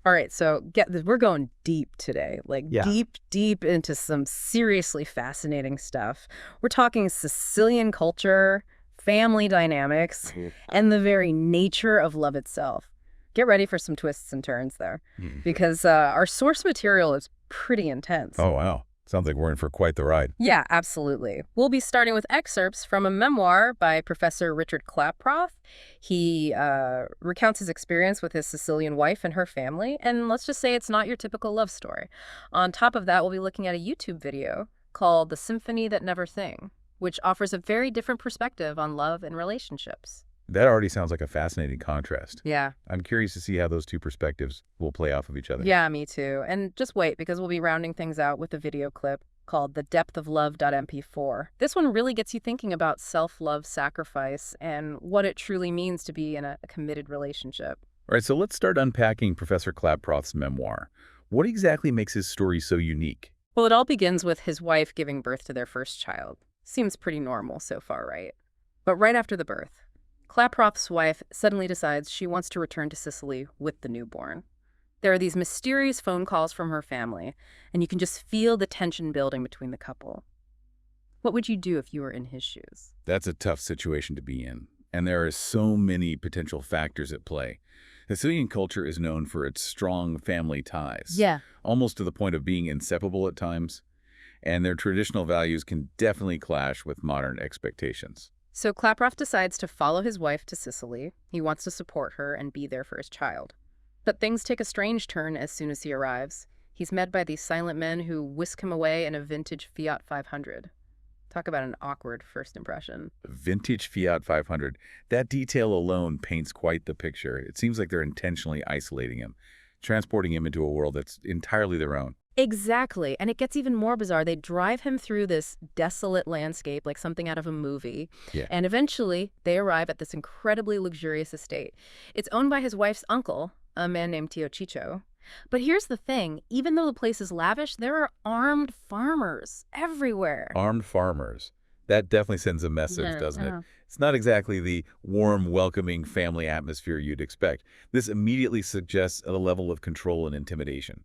All right, so get this, we're going deep today, like Yeah. deep into some seriously fascinating stuff. We're talking Sicilian culture, family dynamics, and the very nature of love itself. Get ready for some twists and turns there, Hmm. because our source material is pretty intense. Oh, wow. Sounds like we're in for quite the ride. Yeah, absolutely. We'll be starting with excerpts from a memoir by Professor Richard Klaproth. He recounts his experience with his Sicilian wife and her family, and let's just say it's not your typical love story. On top of that, we'll be looking at a YouTube video called The Symphony That Never Sang, which offers a very different perspective on love and relationships. That already sounds like a fascinating contrast. Yeah. I'm curious to see how those two perspectives will play off of each other. Yeah, me too. And just wait, because we'll be rounding things out with a video clip called The Depth of Love.mp4. This one really gets you thinking about self-love, sacrifice, and what it truly means to be in a committed relationship. All right, so let's start unpacking Professor Klaproth's memoir. What exactly makes his story so unique? Well, it all begins with his wife giving birth to their first child. Seems pretty normal so far, right? But right after the birth, Klaproth's wife suddenly decides she wants to return to Sicily with the newborn. There are these mysterious phone calls from her family, and you can just feel the tension building between the couple. What would you do if you were in his shoes? That's a tough situation to be in, and there are so many potential factors at play. Sicilian culture is known for its strong family ties, Yeah. almost to the point of being inseparable at times, and their traditional values can definitely clash with modern expectations. So Klaproth decides to follow his wife to Sicily. He wants to support her and be there for his child. But things take a strange turn as soon as he arrives. He's met by these silent men who whisk him away in a vintage Fiat 500. Talk about an awkward first impression. Vintage Fiat 500, that detail alone paints quite the picture. It seems like they're intentionally isolating him, transporting him into a world that's entirely their own. Exactly. And it gets even more bizarre. They drive him through this desolate landscape like something out of a movie. Yeah. And eventually, they arrive at this incredibly luxurious estate. It's owned by his wife's uncle, a man named Tio Chicho. But here's the thing. Even though the place is lavish, there are armed farmers everywhere. Armed farmers. That definitely sends a message, Yeah, doesn't it? yeah. It's not exactly the warm, welcoming family atmosphere you'd expect. This immediately suggests a level of control and intimidation,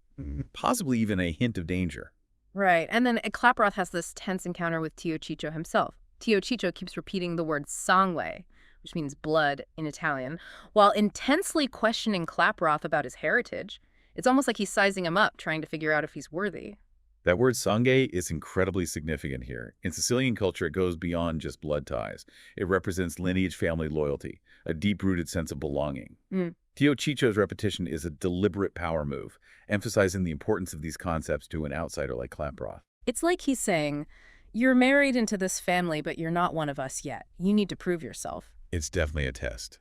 possibly even a hint of danger. Right. And then Klaproth has this tense encounter with Tio Chicho himself. Tio Chicho keeps repeating the word sangue, which means blood in Italian, while intensely questioning Klaproth about his heritage. It's almost like he's sizing him up, trying to figure out if he's worthy. That word sangue is incredibly significant here. In Sicilian culture, it goes beyond just blood ties. It represents lineage, family loyalty, a deep-rooted sense of belonging. Mm. Tio Chicho's repetition is a deliberate power move, emphasizing the importance of these concepts to an outsider like Klaproth. It's like he's saying, you're married into this family, but you're not one of us yet. You need to prove yourself. It's definitely a test.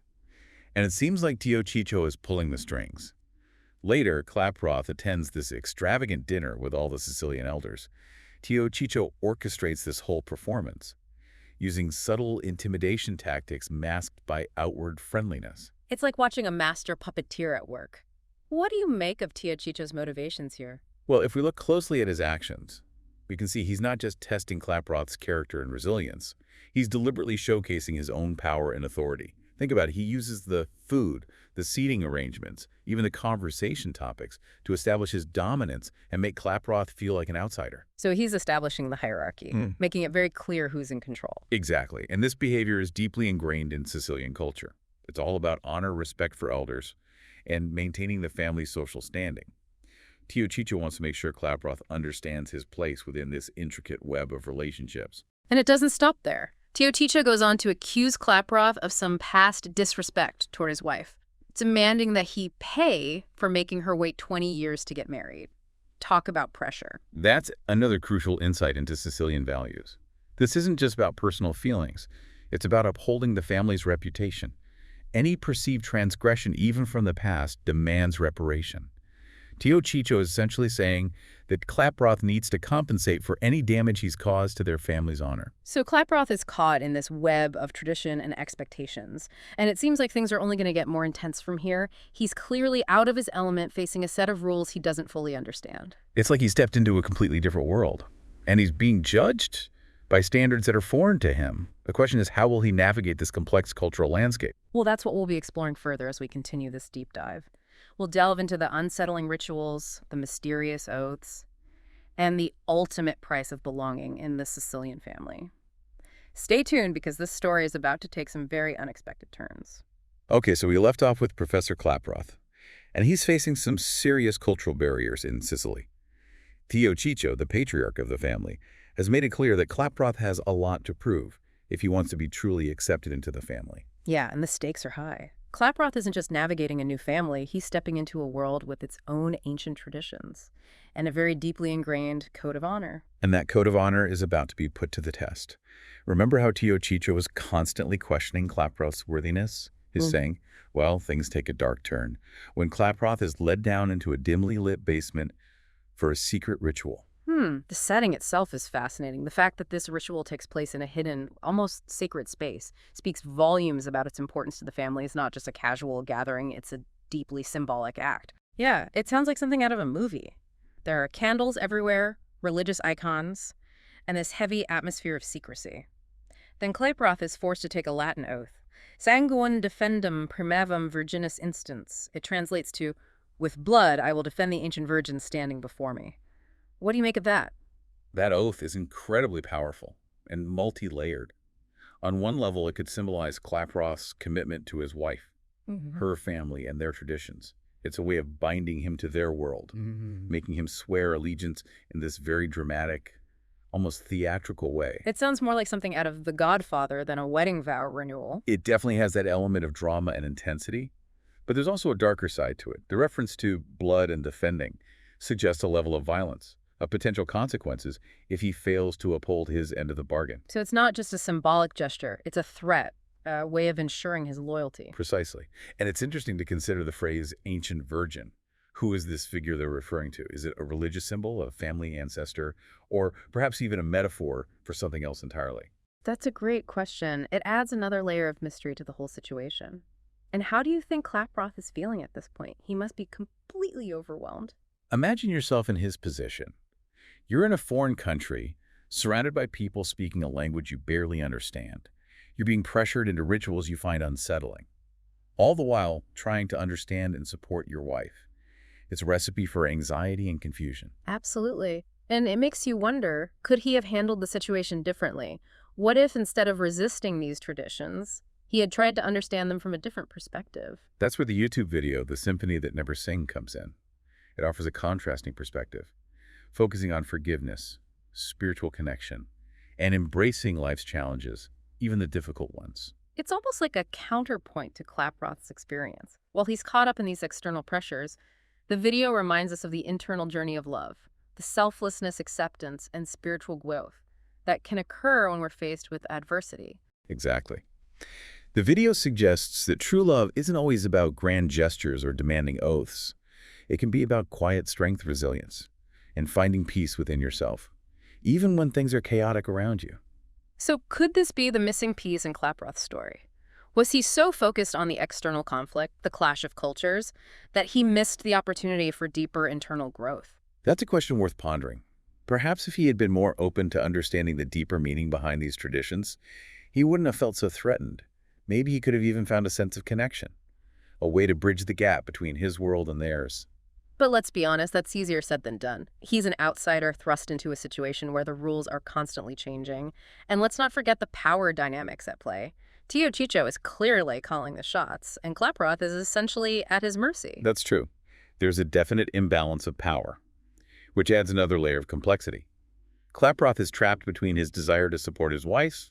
And it seems like Tio Chicho is pulling the strings. Later, Klaproth attends this extravagant dinner with all the Sicilian elders. Tio Chicho orchestrates this whole performance, using subtle intimidation tactics masked by outward friendliness. It's like watching a master puppeteer at work. What do you make of Tio Chicho's motivations here? Well, if we look closely at his actions, we can see he's not just testing Klaproth's character and resilience. He's deliberately showcasing his own power and authority. Think about it. He uses the food, the seating arrangements, even the conversation topics to establish his dominance and make Klaproth feel like an outsider. So he's establishing the hierarchy, making it very clear who's in control. Exactly. And this behavior is deeply ingrained in Sicilian culture. It's all about honor, respect for elders, and maintaining the family's social standing. Tio Chicho wants to make sure Klaproth understands his place within this intricate web of relationships. And it doesn't stop there. Tio Chicho goes on to accuse Klaproth of some past disrespect toward his wife, demanding that he pay for making her wait 20 years to get married. Talk about pressure. That's another crucial insight into Sicilian values. This isn't just about personal feelings. It's about upholding the family's reputation. Any perceived transgression, even from the past, demands reparation. Tio Chicho is essentially saying that Klaproth needs to compensate for any damage he's caused to their family's honor. So Klaproth is caught in this web of tradition and expectations, and it seems like things are only going to get more intense from here. He's clearly out of his element, facing a set of rules he doesn't fully understand. It's like he stepped into a completely different world, and he's being judged by standards that are foreign to him. The question is, how will he navigate this complex cultural landscape? Well, that's what we'll be exploring further as we continue this deep dive. We'll delve into the unsettling rituals, the mysterious oaths, and the ultimate price of belonging in the Sicilian family. Stay tuned because this story is about to take some very unexpected turns. Okay, so we left off with Professor Klaproth, and he's facing some serious cultural barriers in Sicily. Tio Ciccio, the patriarch of the family, has made it clear that Klaproth has a lot to prove if he wants to be truly accepted into the family. Yeah, and the stakes are high. Klaproth isn't just navigating a new family, he's stepping into a world with its own ancient traditions and a very deeply ingrained code of honor. And that code of honor is about to be put to the test. Remember how Tio Ciccio was constantly questioning Klaproth's worthiness? His saying, well, things take a dark turn when Klaproth is led down into a dimly lit basement for a secret ritual. The setting itself is fascinating. The fact that this ritual takes place in a hidden, almost sacred space speaks volumes about its importance to the family. It's not just a casual gathering, it's a deeply symbolic act. Yeah, it sounds like something out of a movie. There are candles everywhere, religious icons, and this heavy atmosphere of secrecy. Then Klaproth is forced to take a Latin oath. Sanguine defendum primavum virginis instans. It translates to, with blood I will defend the ancient virgin standing before me. What do you make of that? That oath is incredibly powerful and multi-layered. On one level, it could symbolize Klaproth's commitment to his wife, her family, and their traditions. It's a way of binding him to their world, making him swear allegiance in this very dramatic, almost theatrical way. It sounds more like something out of The Godfather than a wedding vow renewal. It definitely has that element of drama and intensity, but there's also a darker side to it. The reference to blood and defending suggests a level of violence, of potential consequences if he fails to uphold his end of the bargain. So it's not just a symbolic gesture, it's a threat, a way of ensuring his loyalty. Precisely. And it's interesting to consider the phrase ancient virgin. Who is this figure they're referring to? Is it a religious symbol, a family ancestor, or perhaps even a metaphor for something else entirely? That's a great question. It adds another layer of mystery to the whole situation. And how do you think Klaproth is feeling at this point? He must be completely overwhelmed. Imagine yourself in his position. You're in a foreign country, surrounded by people speaking a language you barely understand. You're being pressured into rituals you find unsettling, all the while trying to understand and support your wife. It's a recipe for anxiety and confusion. Absolutely. And it makes you wonder, could he have handled the situation differently? What if instead of resisting these traditions, he had tried to understand them from a different perspective? That's where the YouTube video, The Symphony That Never Sang, comes in. It offers a contrasting perspective, focusing on forgiveness, spiritual connection, and embracing life's challenges, even the difficult ones. It's almost like a counterpoint to Klaproth's experience. While he's caught up in these external pressures, the video reminds us of the internal journey of love, the selflessness, acceptance, and spiritual growth that can occur when we're faced with adversity. Exactly. The video suggests that true love isn't always about grand gestures or demanding oaths. It can be about quiet strength, resilience, and finding peace within yourself, even when things are chaotic around you. So could this be the missing piece in Klaproth's story? Was he so focused on the external conflict, the clash of cultures, that he missed the opportunity for deeper internal growth? That's a question worth pondering. Perhaps if he had been more open to understanding the deeper meaning behind these traditions, he wouldn't have felt so threatened. Maybe he could have even found a sense of connection, a way to bridge the gap between his world and theirs. But let's be honest, that's easier said than done. He's an outsider thrust into a situation where the rules are constantly changing. And let's not forget the power dynamics at play. Tio Ciccio is clearly calling the shots, and Klaproth is essentially at his mercy. That's true. There's a definite imbalance of power, which adds another layer of complexity. Klaproth is trapped between his desire to support his wife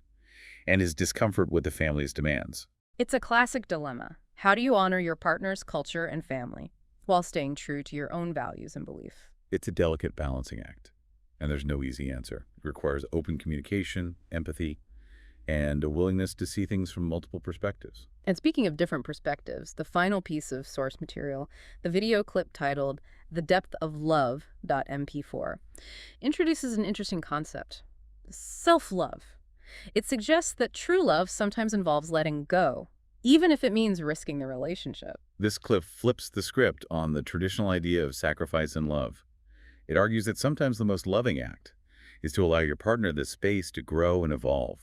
and his discomfort with the family's demands. It's a classic dilemma. How do you honor your partner's culture and family while staying true to your own values and belief? It's a delicate balancing act, and there's no easy answer. It requires open communication, empathy, and a willingness to see things from multiple perspectives. And speaking of different perspectives, the final piece of source material, the video clip titled The Depth of Love.mp4, introduces an interesting concept: self-love. It suggests that true love sometimes involves letting go, even if it means risking the relationship. This clip flips the script on the traditional idea of sacrifice and love. It argues that sometimes the most loving act is to allow your partner the space to grow and evolve,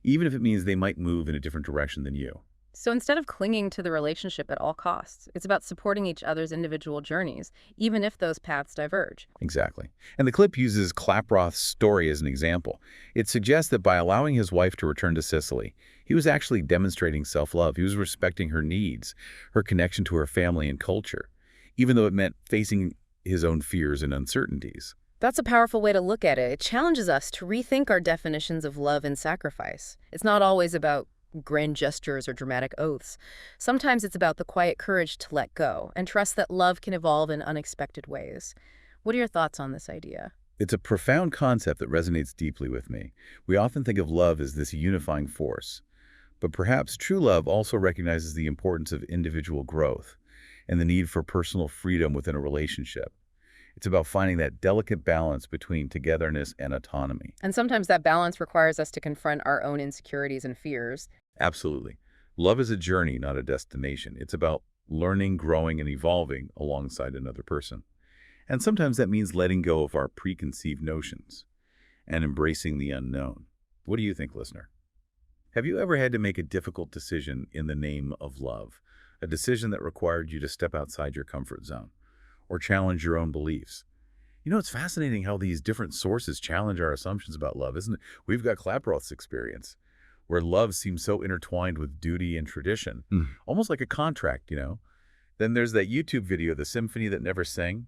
even if it means they might move in a different direction than you. So instead of clinging to the relationship at all costs, it's about supporting each other's individual journeys, even if those paths diverge. Exactly. And the clip uses Klaproth's story as an example. It suggests that by allowing his wife to return to Sicily, he was actually demonstrating self-love. He was respecting her needs, her connection to her family and culture, even though it meant facing his own fears and uncertainties. That's a powerful way to look at it. It challenges us to rethink our definitions of love and sacrifice. It's not always about grand gestures or dramatic oaths. Sometimes it's about the quiet courage to let go and trust that love can evolve in unexpected ways. What are your thoughts on this idea? It's a profound concept that resonates deeply with me. We often think of love as this unifying force, but perhaps true love also recognizes the importance of individual growth and the need for personal freedom within a relationship. It's about finding that delicate balance between togetherness and autonomy. And sometimes that balance requires us to confront our own insecurities and fears. Absolutely. Love is a journey, not a destination. It's about learning, growing, and evolving alongside another person. And sometimes that means letting go of our preconceived notions and embracing the unknown. What do you think, listener? Have you ever had to make a difficult decision in the name of love? A decision that required you to step outside your comfort zone or challenge your own beliefs? You know, it's fascinating how these different sources challenge our assumptions about love, isn't it? We've got Klaproth's experience, where love seems so intertwined with duty and tradition, almost like a contract. Then there's that YouTube video, The Symphony That Never Sang,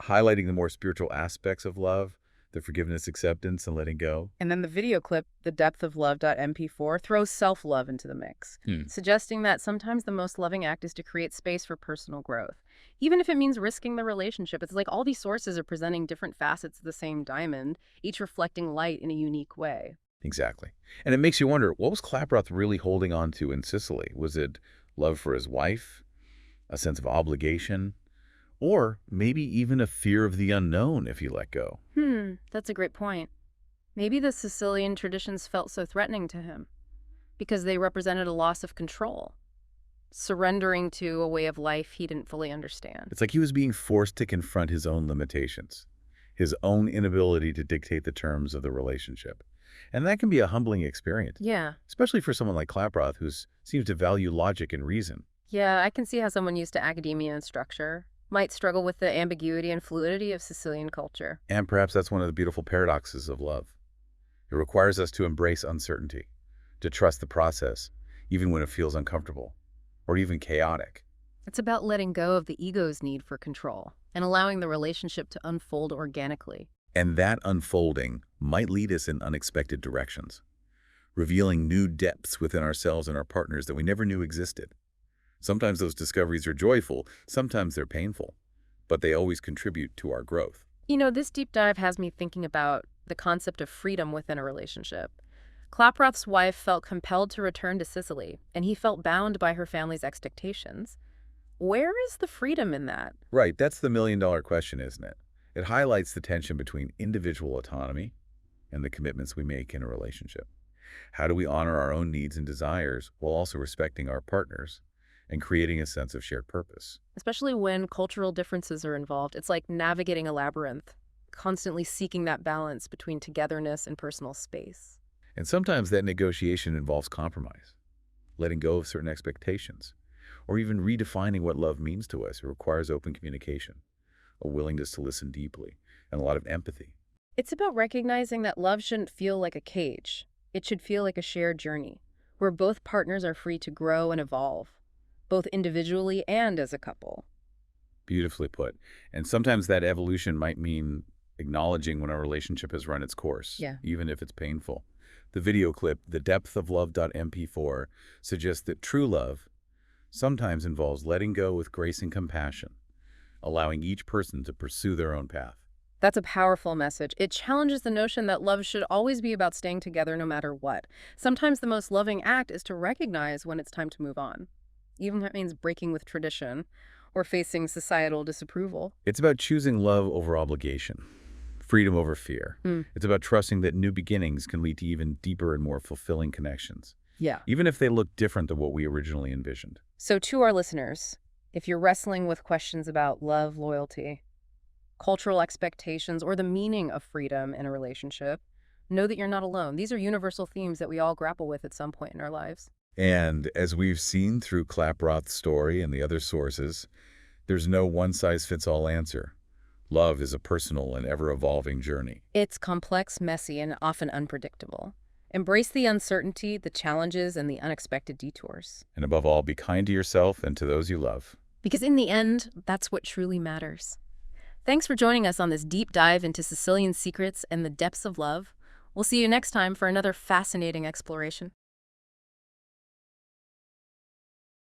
highlighting the more spiritual aspects of love, the forgiveness, acceptance, and letting go. And then the video clip, The Depth of Love.mp4, throws self-love into the mix, suggesting that sometimes the most loving act is to create space for personal growth, even if it means risking the relationship. It's like all these sources are presenting different facets of the same diamond, each reflecting light in a unique way. Exactly. And it makes you wonder, what was Klaproth really holding on to in Sicily? Was it love for his wife, a sense of obligation, or maybe even a fear of the unknown if he let go? That's a great point. Maybe the Sicilian traditions felt so threatening to him because they represented a loss of control, surrendering to a way of life he didn't fully understand. It's like he was being forced to confront his own limitations, his own inability to dictate the terms of the relationship. And that can be a humbling experience, Yeah. especially for someone like Klaproth, who seems to value logic and reason. Yeah, I can see how someone used to academia and structure might struggle with the ambiguity and fluidity of Sicilian culture. And perhaps that's one of the beautiful paradoxes of love. It requires us to embrace uncertainty, to trust the process, even when it feels uncomfortable or even chaotic. It's about letting go of the ego's need for control and allowing the relationship to unfold organically. And that unfolding might lead us in unexpected directions, revealing new depths within ourselves and our partners that we never knew existed. Sometimes those discoveries are joyful, sometimes they're painful, but they always contribute to our growth. This deep dive has me thinking about the concept of freedom within a relationship. Klaproth's wife felt compelled to return to Sicily, and he felt bound by her family's expectations. Where is the freedom in that? Right, that's the million-dollar question, isn't it? It highlights the tension between individual autonomy and the commitments we make in a relationship. How do we honor our own needs and desires while also respecting our partners and creating a sense of shared purpose? Especially when cultural differences are involved, it's like navigating a labyrinth, constantly seeking that balance between togetherness and personal space. And sometimes that negotiation involves compromise, letting go of certain expectations, or even redefining what love means to us. It requires open communication, a willingness to listen deeply, and a lot of empathy. It's about recognizing that love shouldn't feel like a cage. It should feel like a shared journey, where both partners are free to grow and evolve, both individually and as a couple. Beautifully put. And sometimes that evolution might mean acknowledging when our relationship has run its course, Yeah. even if it's painful. The video clip, The Depth of Love.mp4, suggests that true love sometimes involves letting go with grace and compassion, allowing each person to pursue their own path. That's a powerful message. It challenges the notion that love should always be about staying together no matter what. Sometimes the most loving act is to recognize when it's time to move on, even if that means breaking with tradition or facing societal disapproval. It's about choosing love over obligation, freedom over fear. It's about trusting that new beginnings can lead to even deeper and more fulfilling connections, Yeah. even if they look different than what we originally envisioned. So to our listeners, if you're wrestling with questions about love, loyalty, cultural expectations, or the meaning of freedom in a relationship, know that you're not alone. These are universal themes that we all grapple with at some point in our lives. And as we've seen through Klaproth's story and the other sources, there's no one-size-fits-all answer. Love is a personal and ever-evolving journey. It's complex, messy, and often unpredictable. Embrace the uncertainty, the challenges, and the unexpected detours. And above all, be kind to yourself and to those you love. Because in the end, that's what truly matters. Thanks for joining us on this deep dive into Sicilian secrets and the depths of love. We'll see you next time for another fascinating exploration.